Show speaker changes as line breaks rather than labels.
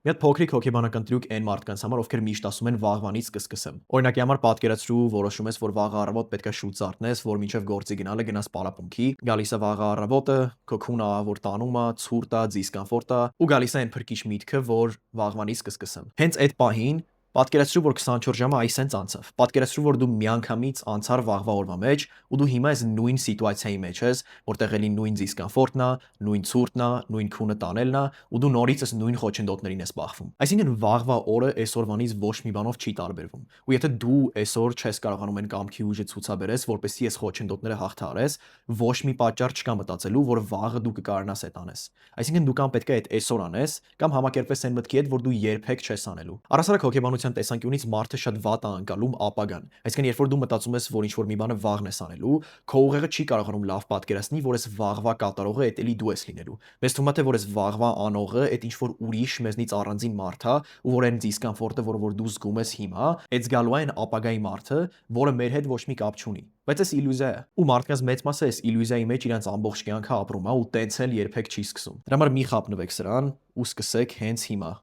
Մի հատ փոքրիկ հոգեբանական տրյուկ այն մարդկանց համար, ովքեր միշտ ասում են վաղվանից կսկսեմ։ Օրինակի համար պատկերացրու, որոշում ես, որ վաղը առավոտ պետքա շուտ զարթնես, որ մինչև գործի գնալը գնաս պարապմունքի, գալիս է վաղը առավոտը, քո քունը ահավոր տանում է, ցուրտ է, դիսկոմֆորտ է, ու գալիս է այն փրկիչ միտքը, որ վաղվանից կսկսեմ։ Հենց այդ պահին պատկերացրու, որ 24 ժամը այսենց անցավ։ Պատկերացրու, որ դու միանգամից անցար վաղվա օրվա մեջ, ու դու հիմա այս նույն սիտուացիայի մեջ ես, որտեղ էլի նույն դիսկոմֆորտն է, նույն ցուրտն է, նույն քունը տանելն է, ու դու նորից այս նույն խոչընդոտներին ես բախվում։ Այսինքն վաղվա օրը այսօրվանից ոչ մի բանով չի տարբերվում։ Ու եթե դու այսօր չես կարողանում այն կամքի ուժը ցուցաբերես, որպեսզի այս խոչընդոտները հաղթահարես, ոչ մի պատճառ չկա մտածելու, որ վաղը դու կկարողանաս այդ անես։ Այսինքն դու կամ պետք է այդ այսօր անես, կամ համակերպես այն մտքի հետ, որ դու երբեք չես անելու։ Առասարակ հոգեբանության տեսանկյունից մարդը շատ վատ է անցալում ապագան։ Այսինքն երբ որ դու մտածում ես, որ ինչ-որ մի բանը վաղն ես անելու, քո ուղեղը չի կարողանում լավ պատկերացնի, որ այս վաղվա կատարողը էդ էլի դու ես լինելու։ Մեզ թվում է, թե որ այս վաղվա անողը այդ ինչ որ ուրիշ մեզնից առանձին մարդ է, ու որ այն դիսկոմֆորտը, որ դու զգում ես հիմա, այդ զգալու է այն ապագայի մարդը, որը մեր հետ ոչ մի կապ չունի։ Բայց այս իլյուզիա է։ Ու մարդկանց մեծ մասը այս իլյուզիայի մեջ իրենց ամբողջ կյանքը ապրում է ու տենց էլ երբեք չի սկսում։ Դրա համար մի խափնվեք սրան ու սկսեք հենց հիմա։